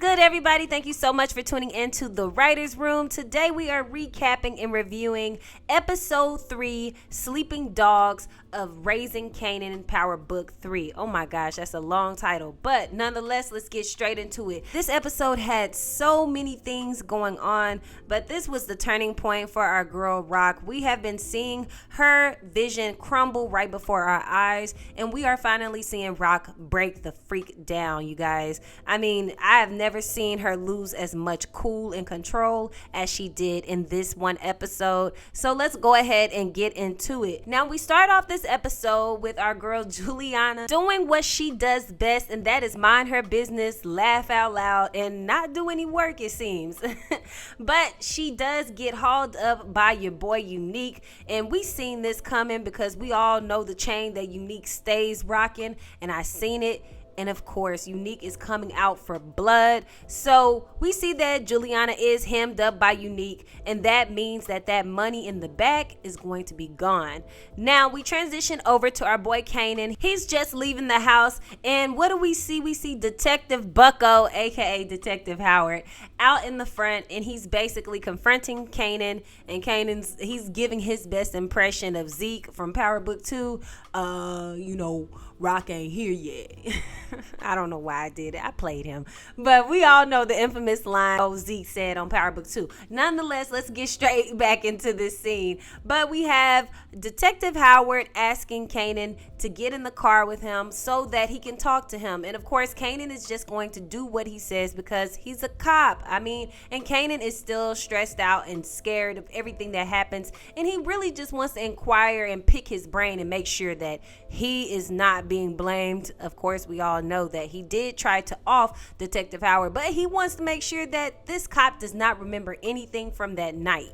good, everybody? Thank you so much for tuning into the Writer's Room. Today we are recapping and reviewing episode 3, Sleeping Dogs of Raising Kanan in Power Book 3. Oh my gosh, that's a long title, but nonetheless, let's get straight into it. This episode had so many things going on, but this was the turning point for our girl Rock. We have been seeing her vision crumble right before our eyes, and we are finally seeing Rock break the freak down, you guys. I mean, I have never seen her lose as much cool and control as she did in this one episode. So let's go ahead and get into it. Now, we start off this episode with our girl Juliana doing what she does best, and that is mind her business, laugh out loud, and not do any work, it seems. But she does get hauled up by your boy Unique, and we seen this coming because we all know the chain that Unique stays rocking, and I seen it. And of course, Unique is coming out for blood. So we see that Juliana is hemmed up by Unique, and that means that that money in the back is going to be gone. Now we transition over to our boy Kanan. He's just leaving the house, and what do we see? We see Detective Bucko, aka Detective Howard, out in the front, and he's basically confronting Kanan, and he's giving his best impression of Zeke from Power Book 2. Rock ain't here yet. I don't know why I did it. I played him. But we all know the infamous line Zeke said on Power Book 2. Nonetheless, let's get straight back into this scene. But we have Detective Howard asking Kanan to get in the car with him so that he can talk to him. And of course, Kanan is just going to do what he says because he's a cop. And Kanan is still stressed out and scared of everything that happens. And he really just wants to inquire and pick his brain and make sure that he is not being blamed. Of course, we all know that he did try to off Detective Howard, but he wants to make sure that this cop does not remember anything from that night.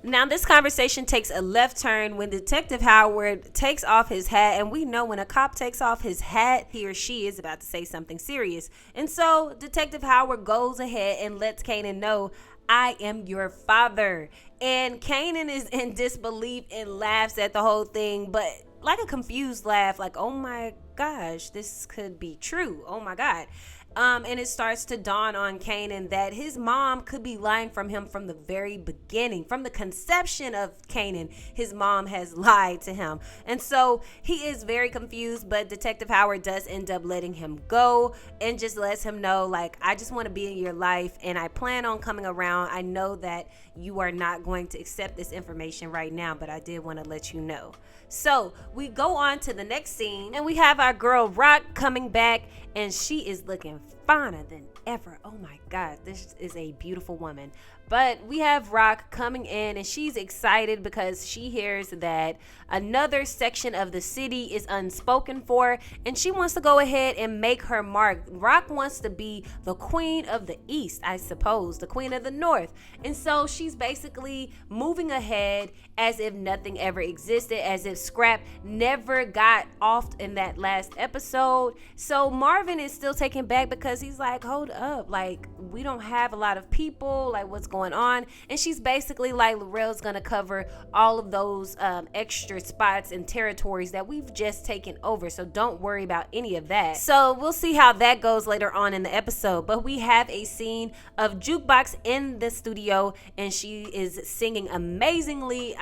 Now, this conversation takes a left turn when Detective Howard takes off his hat, and we know when a cop takes off his hat, he or she is about to say something serious. And so Detective Howard goes ahead and lets Kanan know, I am your father. And Kanan is in disbelief and laughs at the whole thing, but like a confused laugh, like, oh my gosh, this could be true. Oh my God. And it starts to dawn on Kanan that his mom could be lying from him from the very beginning. From the conception of Kanan, his mom has lied to him. And so he is very confused, but Detective Howard does end up letting him go and just lets him know, like, I just want to be in your life and I plan on coming around. I know that you are not going to accept this information right now, but I did want to let you know. So we go on to the next scene, and we have our girl Rock coming back, and she is looking finer than ever. Oh my God, this is a beautiful woman. But we have Rock coming in, and she's excited because she hears that another section of the city is unspoken for, and she wants to go ahead and make her mark. Rock wants to be the queen of the East, I suppose, the queen of the North. And so she's basically moving ahead as if nothing ever existed, as if Scrap never got off in that last episode. So Marvin is still taken back because he's like, hold up, like, we don't have a lot of people, like, what's going on? And she's basically like, Laurel's gonna cover all of those extra spots and territories that we've just taken over, so don't worry about any of that. So we'll see how that goes later on in the episode. But we have a scene of Jukebox in the studio, and she is singing amazingly.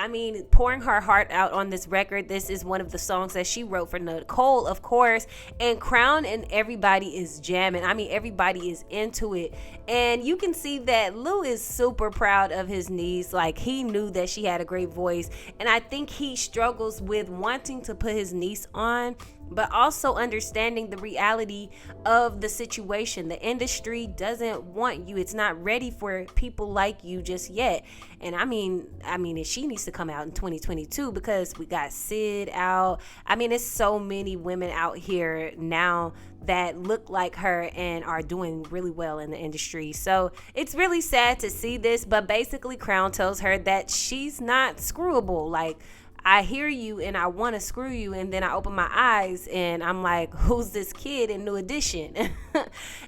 Pouring her heart out on this record. This is one of the songs that she wrote for Nicole, of course, and Crown, and everybody is jamming. Everybody is into it, and you can see that Lou is super proud of his niece. Like, he knew that she had a great voice, and I think he struggles with wanting to put his niece on, but also understanding the reality of the situation. The industry doesn't want you. It's not ready for people like you just yet. And she needs to come out in 2022 because we got Sid out. It's so many women out here now that look like her and are doing really well in the industry. So it's really sad to see this, but basically Crown tells her that she's not screwable. Like, I hear you and I want to screw you, and then I open my eyes and I'm like, who's this kid in New Edition?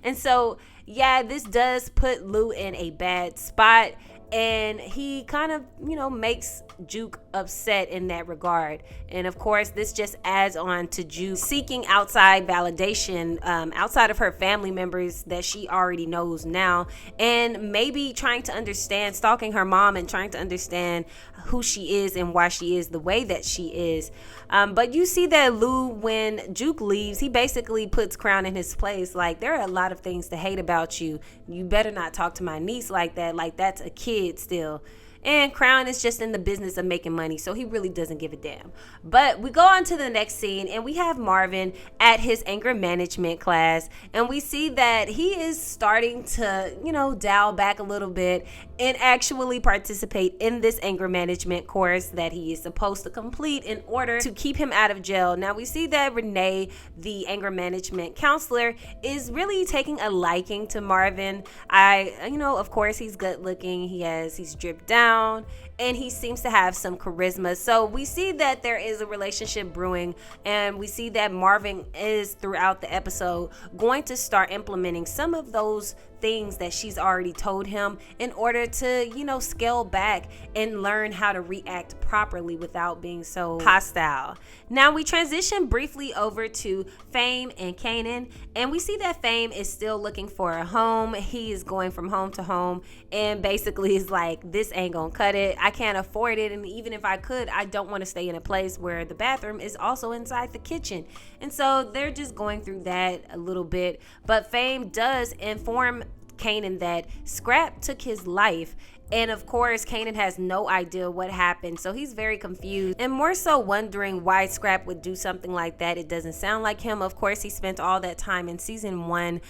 And so, yeah, this does put Lou in a bad spot. and he kind of, makes Juke upset in that regard. And of course, this just adds on to Juke seeking outside validation, outside of her family members that she already knows now, and maybe trying to understand, stalking her mom and trying to understand who she is and why she is the way that she is. But you see that Lou, when Juke leaves, he basically puts Crown in his place. Like, there are a lot of things to hate about you. You better not talk to my niece like that. Like, that's a kid still. And Crown is just in the business of making money, so he really doesn't give a damn. But we go on to the next scene, and we have Marvin at his anger management class, and we see that he is starting to, dial back a little bit and actually participate in this anger management course that he is supposed to complete in order to keep him out of jail. Now, we see that Renee, the anger management counselor, is really taking a liking to Marvin. Of course, he's good looking. He's dripped down, and he seems to have some charisma. So we see that there is a relationship brewing, and we see that Marvin is, throughout the episode, going to start implementing some of those things that she's already told him in order to, scale back and learn how to react properly without being so hostile. Now we transition briefly over to Fame and Kanan, and we see that Fame is still looking for a home. He is going from home to home and basically is like, this ain't gonna cut it. I can't afford it, and even if I could, I don't want to stay in a place where the bathroom is also inside the kitchen. And so they're just going through that a little bit. But Fame does inform Kanan that Scrap took his life, and of course Kanan has no idea what happened, so he's very confused and more so wondering why Scrap would do something like that. It doesn't sound like him. Of course, he spent all that time in season 1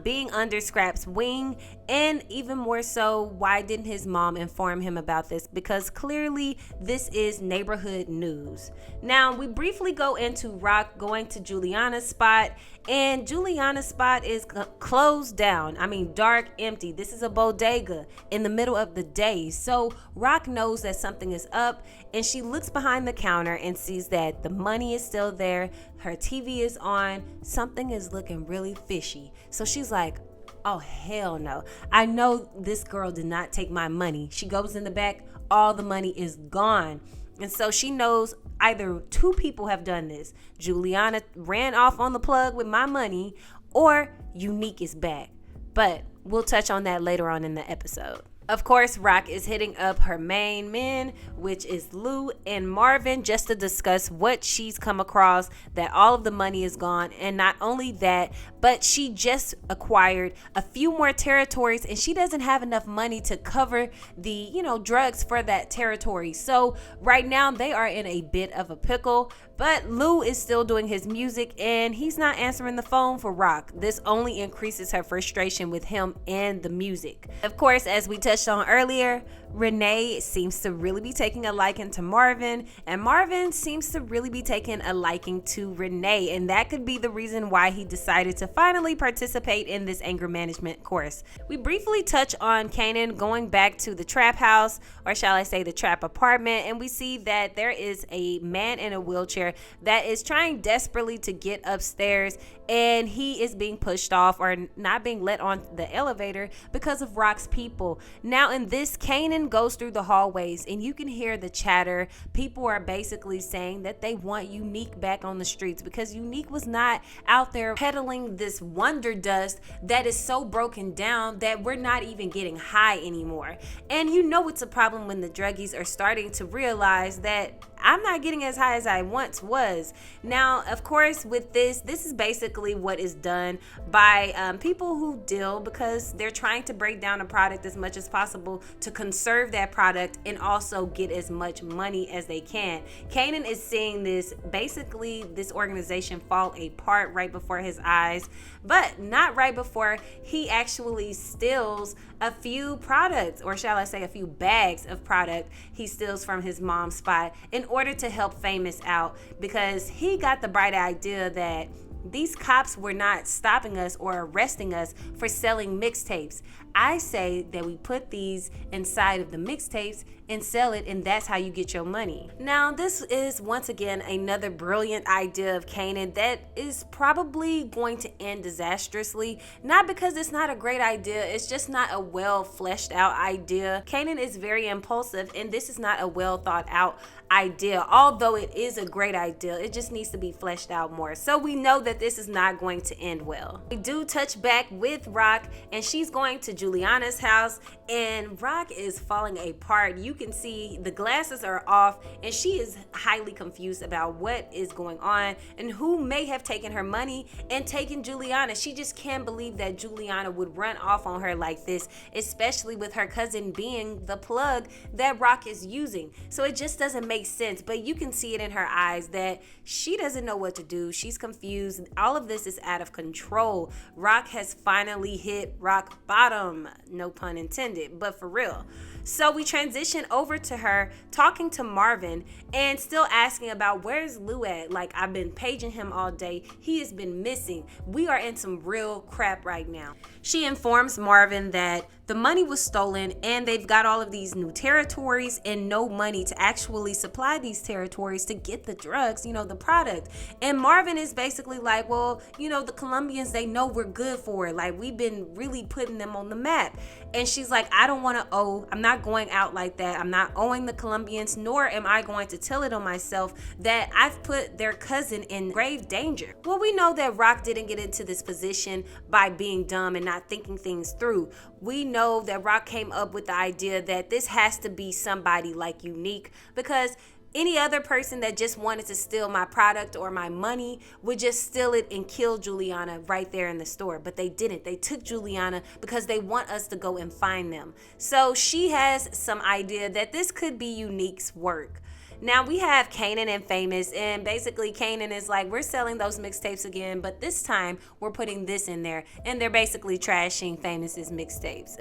being under Scrap's wing, and even more so, why didn't his mom inform him about this? Because clearly this is neighborhood news. Now we briefly go into Rock going to Juliana's spot, and Juliana's spot is closed down. I mean, dark, empty. This is a bodega in the middle of the day. So Rock knows that something is up, and she looks behind the counter and sees that the money is still there. Her TV is on. Something is looking really fishy. So she's like, oh, hell no. I know this girl did not take my money. She goes in the back. All the money is gone. And so she knows either two people have done this. Juliana ran off on the plug with my money, or Unique is back. But we'll touch on that later on in the episode. Of course, Rock is hitting up her main men, which is Lou and Marvin, just to discuss what she's come across, that all of the money is gone. And not only that, but she just acquired a few more territories, and she doesn't have enough money to cover the, drugs for that territory. So right now they are in a bit of a pickle. But Lou is still doing his music, and he's not answering the phone for Rock. This only increases her frustration with him and the music. Of course, as we touched on earlier, Renee seems to really be taking a liking to Marvin, and Marvin seems to really be taking a liking to Renee, and that could be the reason why he decided to finally participate in this anger management course. We briefly touch on Kanan going back to the trap house, or shall I say the trap apartment, and we see that there is a man in a wheelchair that is trying desperately to get upstairs, and he is being pushed off or not being let on the elevator because of Rock's people. Now in this, Kanan goes through the hallways, and you can hear the chatter. People are basically saying that they want Unique back on the streets because Unique was not out there peddling this wonder dust that is so broken down that we're not even getting high anymore. And it's a problem when the druggies are starting to realize that I'm not getting as high as I once was. Now, of course, with this is basically what is done by people who deal, because they're trying to break down a product as much as possible to conserve that product and also get as much money as they can. Kanan is seeing this organization fall apart right before his eyes, but not right before he actually steals a few products, or shall I say a few bags of product he steals from his mom's spot in order to help Famous out, because he got the bright idea that these cops were not stopping us or arresting us for selling mixtapes. I say that we put these inside of the mixtapes and sell it, and that's how you get your money. Now, this is once again another brilliant idea of Kanan that is probably going to end disastrously. Not because it's not a great idea, it's just not a well fleshed out idea. Kanan is very impulsive, and this is not a well thought out idea. Although it is a great idea, it just needs to be fleshed out more. So we know that this is not going to end well. We do touch back with Rock, and she's going to Juliana's house, and Rock is falling apart. You can see the glasses are off, and she is highly confused about what is going on and who may have taken her money and taken Juliana. She just can't believe that Juliana would run off on her like this, especially with her cousin being the plug that Rock is using. So it just doesn't make sense, but you can see it in her eyes that she doesn't know what to do. She's confused. All of this is out of control. Rock has finally hit rock bottom, no pun intended, but for real. So we transition over to her talking to Marvin and still asking about where's Lou at? Like, I've been paging him all day. He has been missing. We are in some real crap right now. She informs Marvin that the money was stolen and they've got all of these new territories and no money to actually supply these territories to get the drugs, the product. And Marvin is basically like, well, the Colombians, they know we're good for it. Like, we've been really putting them on the map. And she's like, I don't want to owe. I'm not going out like that. I'm not owing the Colombians, nor am I going to tell it on myself that I've put their cousin in grave danger. Well, we know that Rock didn't get into this position by being dumb and not thinking things through. We know that Rock came up with the idea that this has to be somebody like Unique, because any other person that just wanted to steal my product or my money would just steal it and kill Juliana right there in the store. But they didn't. They took Juliana because they want us to go and find them. So she has some idea that this could be Unique's work. Now we have Kanan and Famous, and basically Kanan is like, we're selling those mixtapes again, but this time we're putting this in there, and they're basically trashing Famous's mixtapes.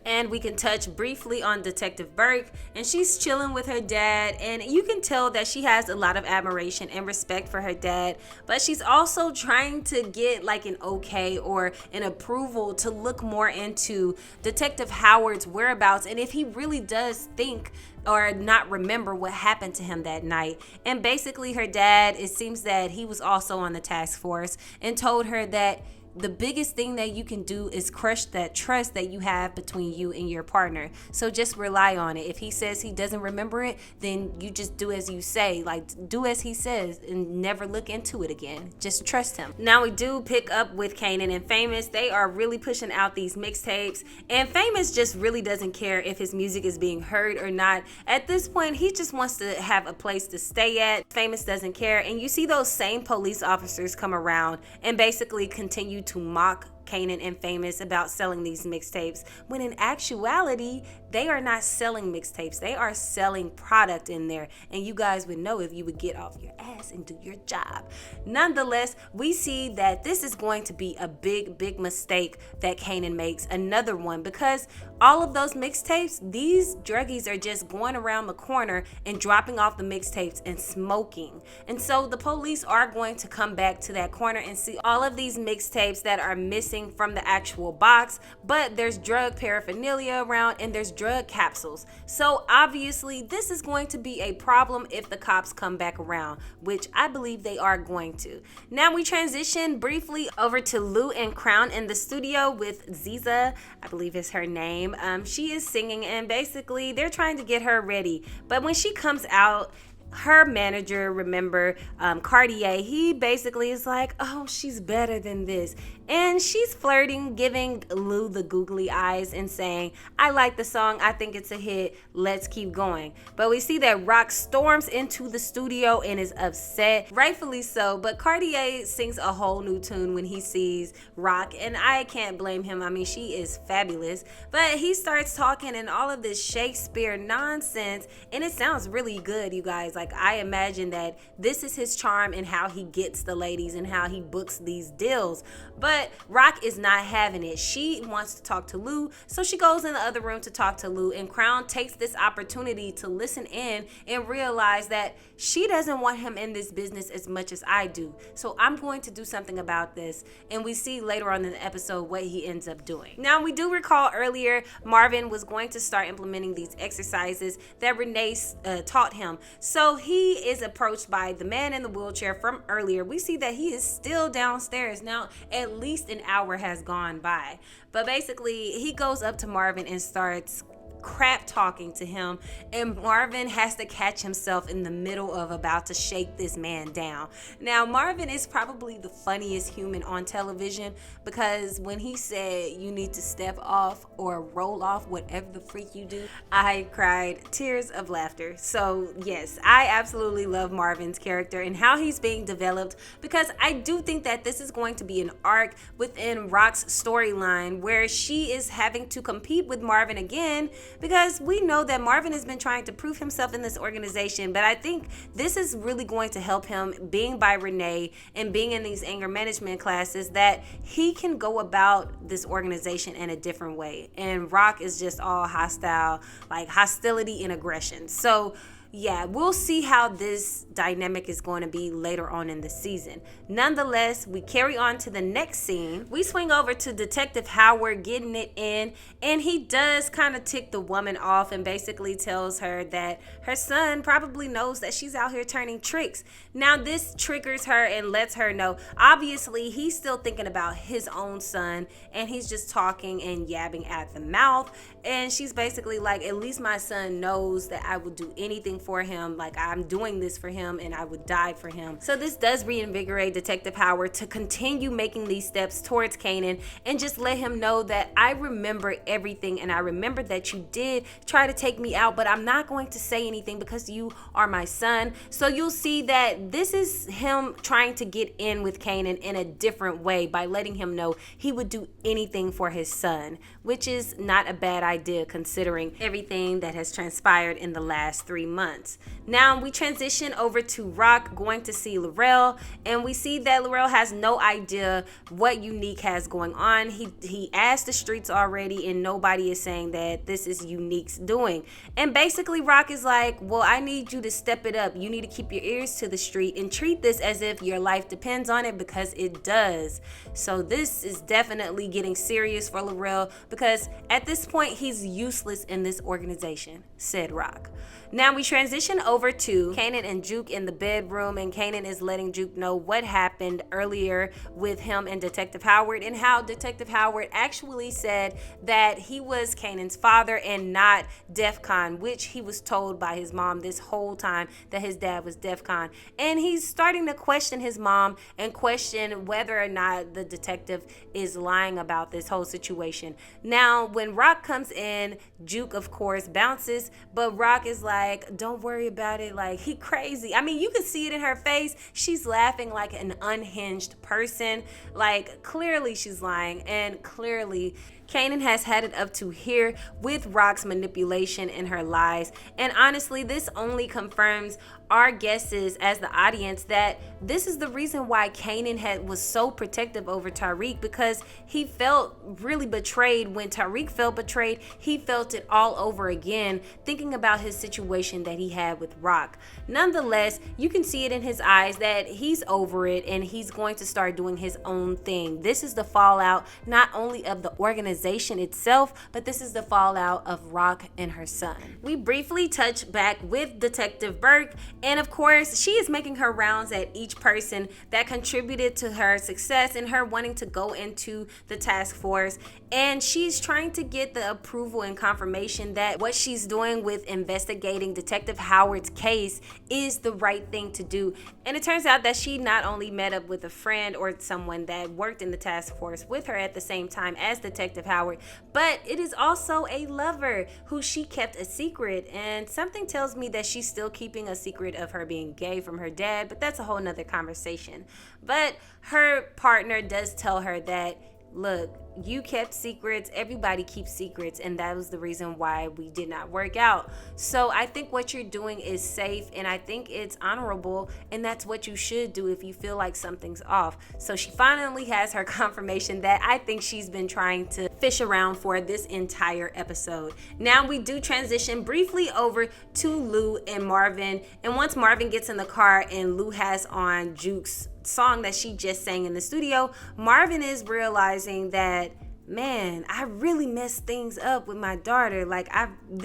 And we can touch briefly on Detective Burke, and she's chilling with her dad, and you can tell that she has a lot of admiration and respect for her dad, but she's also trying to get like an okay or an approval to look more into Detective Howard's whereabouts and if he really does think or not remember what happened to him that night. And basically her dad, it seems that he was also on the task force and told her that the biggest thing that you can do is crush that trust that you have between you and your partner. So just rely on it. If he says he doesn't remember it, then you just do as you say. Like, do as he says and never look into it again. Just trust him. Now we do pick up with Kanan and Famous. They are really pushing out these mixtapes, and Famous just really doesn't care if his music is being heard or not. At this point, he just wants to have a place to stay at. Famous doesn't care, and you see those same police officers come around and basically continue to mock Kanan and Famous about selling these mixtapes, when in actuality they are not selling mixtapes. They are selling product in there, and you guys would know if you would get off your ass and do your job. Nonetheless, we see that this is going to be a big mistake that Kanan makes, another one, because all of those mixtapes, these druggies are just going around the corner and dropping off the mixtapes and smoking. And so the police are going to come back to that corner and see all of these mixtapes that are missing from the actual box, but there's drug paraphernalia around and there's drug capsules. So obviously this is going to be a problem if the cops come back around, which I believe they are going to. Now we transition briefly over to Lou and Crown in the studio with Ziza, I believe is her name. She is singing, and basically they're trying to get her ready, but when she comes out, her manager, remember, Cartier, he basically is like, oh, she's better than this. And she's flirting, giving Lou the googly eyes and saying, I like the song. I think it's a hit. Let's keep going. But we see that Rock storms into the studio and is upset, rightfully so. But Cartier sings a whole new tune when he sees Rock, and I can't blame him. I mean, she is fabulous. But he starts talking and all of this Shakespeare nonsense, and it sounds really good, you guys. Like, I imagine that this is his charm and how he gets the ladies and how he books these deals. But Rock is not having it. She wants to talk to Lou, so she goes in the other room to talk to Lou, and Crown takes this opportunity to listen in and realize that she doesn't want him in this business as much as I do. So I'm going to do something about this. And we see later on in the episode what he ends up doing. Now, we do recall earlier Marvin was going to start implementing these exercises that Renee taught him. So he is approached by the man in the wheelchair from earlier. We see that he is still downstairs. Now, at least an hour has gone by. But basically, he goes up to Marvin and starts crap talking to him, and Marvin has to catch himself in the middle of about to shake this man down. Now, Marvin is probably the funniest human on television, because when he said you need to step off or roll off whatever the freak you do, I cried tears of laughter. So yes, I absolutely love Marvin's character and how he's being developed, because I do think that this is going to be an arc within Rock's storyline where she is having to compete with Marvin again, because we know that Marvin has been trying to prove himself in this organization. But I think this is really going to help him, being by Renee and being in these anger management classes, that he can go about this organization in a different way. And Rock is just all hostile, like hostility and aggression. So yeah, we'll see how this dynamic is going to be later on in the season. Nonetheless, we carry on to the next scene. We swing over to Detective Howard getting it in, and he does kind of tick the woman off and basically tells her that her son probably knows that she's out here turning tricks. Now, this triggers her and lets her know, obviously, he's still thinking about his own son, and he's just talking and yabbing at the mouth. And she's basically like, at least my son knows that I would do anything for him. Like, I'm doing this for him and I would die for him. So this does reinvigorate Detective Howard to continue making these steps towards Kanan and just let him know that I remember everything, and I remember that you did try to take me out, but I'm not going to say anything because you are my son. So you'll see that this is him trying to get in with Kanan in a different way by letting him know he would do anything for his son, which is not a bad idea considering everything that has transpired in the last 3 months. Now we transition over to Rock going to see Laurel, and we see that Laurel has no idea what Unique has going on. He asked the streets already, and nobody is saying that this is Unique's doing. And basically Rock is like, well, I need you to step it up. You need to keep your ears to the street and treat this as if your life depends on it, because it does. So this is definitely getting serious for Laurel, because at this point he's useless in this organization, said Rock. Now we transition over to Kanan and Juke in the bedroom, and Kanan is letting Juke know what happened earlier with him and Detective Howard, and how Detective Howard actually said that he was Kanan's father and not DEFCON, which he was told by his mom this whole time that his dad was DEFCON. And he's starting to question his mom and question whether or not the detective is lying about this whole situation. Now when Rock comes in, Juke of course bounces, but Rock is like, don't worry about it, like he crazy. I mean, you can see it in her face. She's laughing like an unhinged person. Like, clearly she's lying, and clearly Kanan has had it up to here with Rock's manipulation and her lies. And honestly, this only confirms our guesses as the audience that this is the reason why Kanan was so protective over Tariq, because he felt really betrayed. When Tariq felt betrayed, he felt it all over again, thinking about his situation that he had with Rock. Nonetheless, you can see it in his eyes that he's over it, and he's going to start doing his own thing. This is the fallout not only of the organization itself, but this is the fallout of Rock and her son. We briefly touch back with Detective Burke, and of course, she is making her rounds at each person that contributed to her success and her wanting to go into the task force. And she's trying to get the approval and confirmation that what she's doing with investigating Detective Howard's case is the right thing to do. And it turns out that she not only met up with a friend or someone that worked in the task force with her at the same time as Detective Howard, but it is also a lover who she kept a secret. And something tells me that she's still keeping a secret of her being gay from her dad, but that's a whole nother conversation. But her partner does tell her that, look, you kept secrets, everybody keeps secrets, and that was the reason why we did not work out. So I think what you're doing is safe, and I think it's honorable, and that's what you should do if you feel like something's off. So she finally has her confirmation that I think she's been trying to fish around for this entire episode. Now we do transition briefly over to Lou and Marvin, and once Marvin gets in the car and Lou has on Juke's song that she just sang in the studio, Marvin is realizing that, man, I really messed things up with my daughter. Like,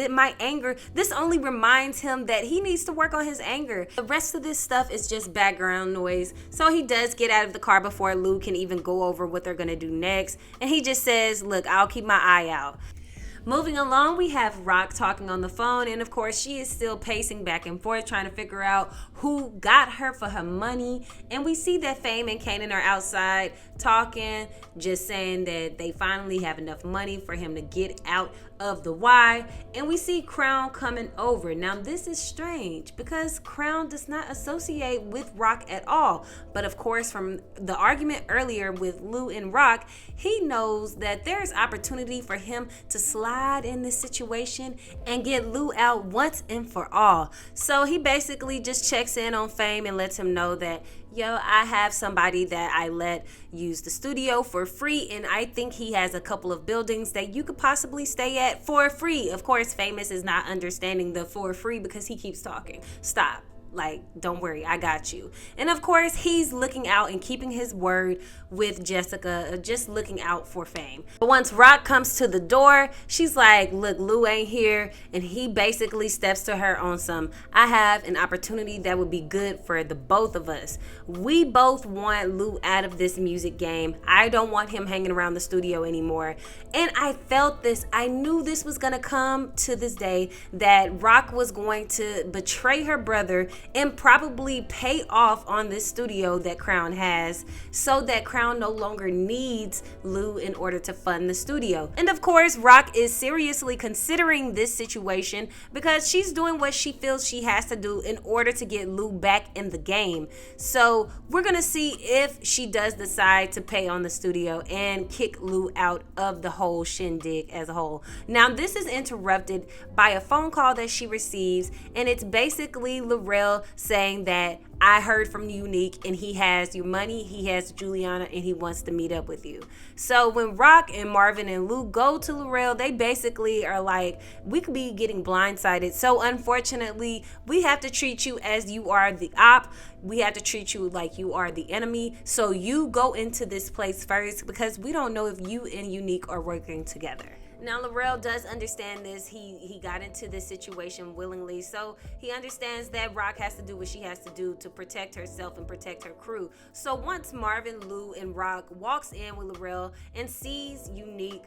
my anger, this only reminds him that he needs to work on his anger. The rest of this stuff is just background noise. So he does get out of the car before Lou can even go over what they're gonna do next. And he just says, look, I'll keep my eye out. Moving along, we have Rock talking on the phone, and of course she is still pacing back and forth trying to figure out who got her for her money. And we see that Fame and Kanan are outside talking, just saying that they finally have enough money for him to get out of the Y. And we see Crown coming over. Now this is strange because Crown does not associate with Rock at all, but of course from the argument earlier with Lou and Rock, he knows that there's opportunity for him to slide in this situation and get Lou out once and for all. So he basically just checks in on Fame and lets him know that, yo, I have somebody that I let use the studio for free, and I think he has a couple of buildings that you could possibly stay at for free. Of course, Famous is not understanding the for free because he keeps talking. Stop. Like, don't worry, I got you. And of course, he's looking out and keeping his word with Jessica, just looking out for Fame. But once Rock comes to the door, she's like, look, Lou ain't here. And he basically steps to her on some, I have an opportunity that would be good for the both of us. We both want Lou out of this music game. I don't want him hanging around the studio anymore. And I felt this. I knew this was going to come to this day, that Rock was going to betray her brother and probably pay off on this studio that Crown has, so that Crown no longer needs Lou in order to fund the studio. And of course, Rock is seriously considering this situation because she's doing what she feels she has to do in order to get Lou back in the game. So we're gonna see if she does decide to pay on the studio and kick Lou out of the whole shindig as a whole. Now this is interrupted by a phone call that she receives, and it's basically Laurel saying that I heard from Unique and he has your money, he has Juliana, and he wants to meet up with you. So when Rock and Marvin and Lou go to Laurel, they basically are like, we could be getting blindsided. So unfortunately, we have to treat you as you are the op. We have to treat you like you are the enemy. So you go into this place first because we don't know if you and Unique are working together. Now, Laurel does understand this. He got into this situation willingly, so he understands that Rock has to do what she has to do to protect herself and protect her crew. So once Marvin, Lou, and Rock walks in with Laurel and sees Unique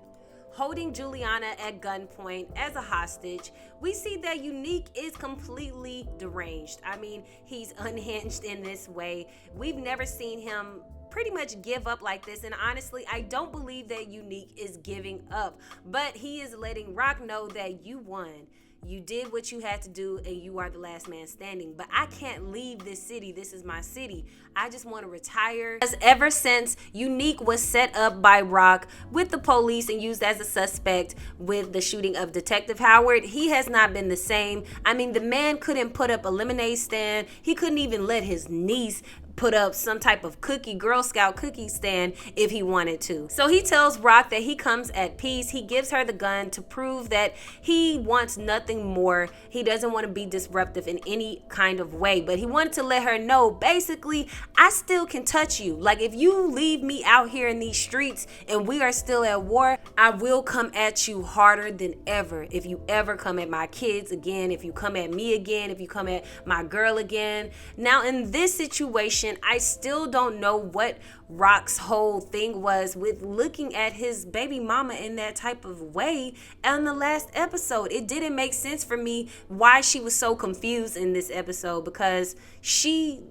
holding Juliana at gunpoint as a hostage, we see that Unique is completely deranged. I mean, he's unhinged in this way. We've never seen him pretty much give up like this, and honestly, I don't believe that Unique is giving up, but he is letting Rock know that you won. You did what you had to do, and you are the last man standing. But I can't leave this city. This is my city. I just want to retire. Because ever since Unique was set up by Rock with the police and used as a suspect with the shooting of Detective Howard, he has not been the same. I mean, the man couldn't put up a lemonade stand. He couldn't even let his niece put up some type of Girl Scout cookie stand if he wanted to. So he tells Rock that he comes at peace. He gives her the gun to prove that he wants nothing more. He doesn't want to be disruptive in any kind of way, but he wanted to let her know, basically, I still can touch you. Like, if you leave me out here in these streets and we are still at war, I will come at you harder than ever. If you ever come at my kids again, if you come at me again, if you come at my girl again. Now, in this situation, I still don't know what Rock's whole thing was with looking at his baby mama in that type of way on the last episode. It didn't make sense for me why she was so confused in this episode, because she,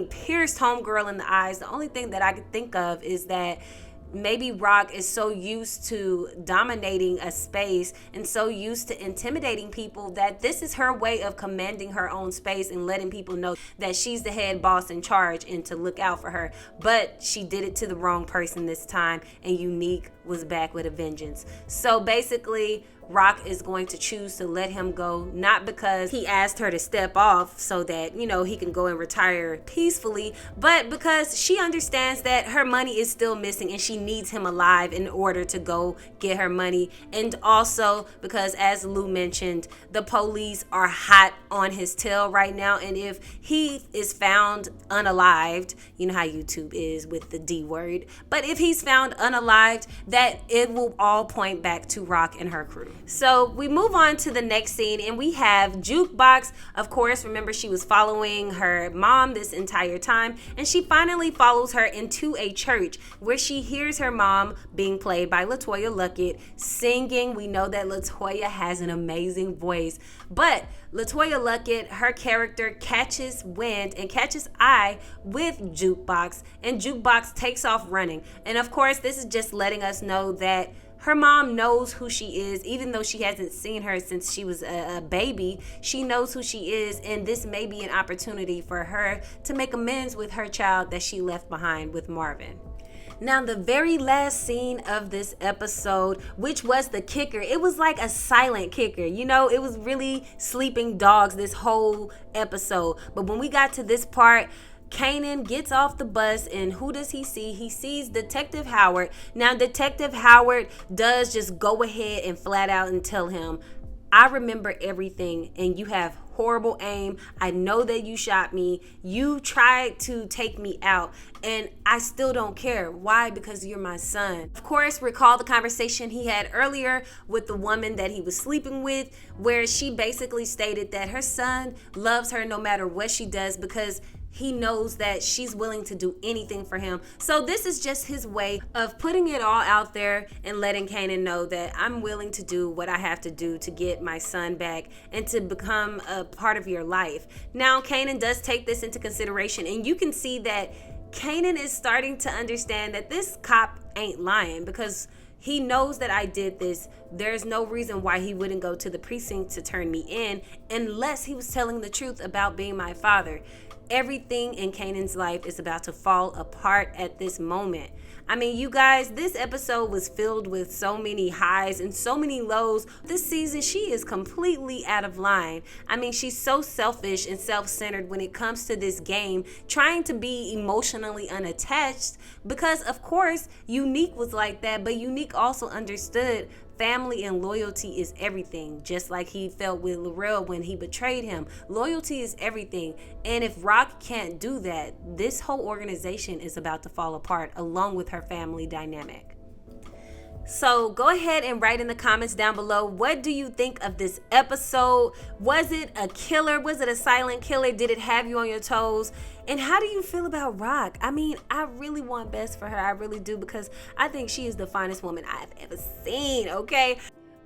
pierced homegirl in the eyes. The only thing that I could think of is that maybe Rock is so used to dominating a space and so used to intimidating people that this is her way of commanding her own space and letting people know that she's the head boss in charge and to look out for her. But she did it to the wrong person this time, and Unique was back with a vengeance. So basically, Rock is going to choose to let him go, not because he asked her to step off so that, he can go and retire peacefully, but because she understands that her money is still missing and she needs him alive in order to go get her money. And also because, as Lou mentioned, the police are hot on his tail right now. And if he is found unalived, you know how YouTube is with the D word, but if he's found unalived, that it will all point back to Rock and her crew. So we move on to the next scene, and we have Jukebox. Of course, remember, she was following her mom this entire time, and she finally follows her into a church where she hears her mom being played by LaToya Luckett singing. We know that LaToya has an amazing voice, but LaToya Luckett, her character, catches wind and catches eye with Jukebox, and Jukebox takes off running. And of course, this is just letting us know that her mom knows who she is, even though she hasn't seen her since she was a baby. She knows who she is, and this may be an opportunity for her to make amends with her child that she left behind with Marvin. Now, the very last scene of this episode, which was the kicker, it was like a silent kicker. It was really sleeping dogs this whole episode. But when we got to this part, Kanan gets off the bus, and who does he see? He sees Detective Howard. Now, Detective Howard does just go ahead and flat out and tell him, I remember everything, and you have horrible aim. I know that you shot me. You tried to take me out, and I still don't care. Why? Because you're my son. Of course, recall the conversation he had earlier with the woman that he was sleeping with, where she basically stated that her son loves her no matter what she does because he knows that she's willing to do anything for him. So this is just his way of putting it all out there and letting Kanan know that I'm willing to do what I have to do to get my son back and to become a part of your life. Now, Kanan does take this into consideration, and you can see that Kanan is starting to understand that this cop ain't lying, because he knows that I did this. There's no reason why he wouldn't go to the precinct to turn me in unless he was telling the truth about being my father. Everything in Kanan's life is about to fall apart at this moment. I mean, you guys, this episode was filled with so many highs and so many lows. This season, she is completely out of line. I mean, she's so selfish and self-centered when it comes to this game, trying to be emotionally unattached because, of course, Unique was like that, but Unique also understood family and loyalty is everything, just like he felt with Laurel when he betrayed him. Loyalty is everything. And if Rock can't do that, this whole organization is about to fall apart along with her family dynamic. So go ahead and write in the comments down below, what do you think of this episode? Was it a killer? Was it a silent killer? Did it have you on your toes? And how do you feel about Rock? I mean, I really want best for her. I really do, because I think she is the finest woman I've ever seen, okay?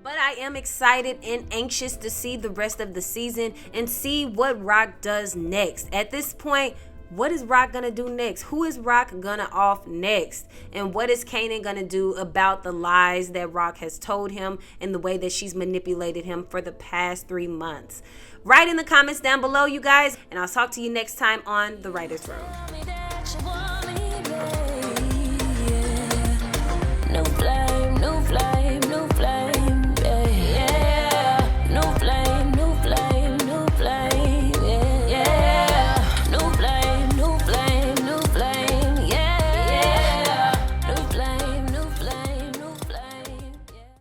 But I am excited and anxious to see the rest of the season and see what Rock does next. At this point, what is Rock gonna do next? Who is Rock gonna off next? And what is Kanan gonna do about the lies that Rock has told him and the way that she's manipulated him for the past 3 months? Write in the comments down below, you guys, and I'll talk to you next time on The Writer's Room.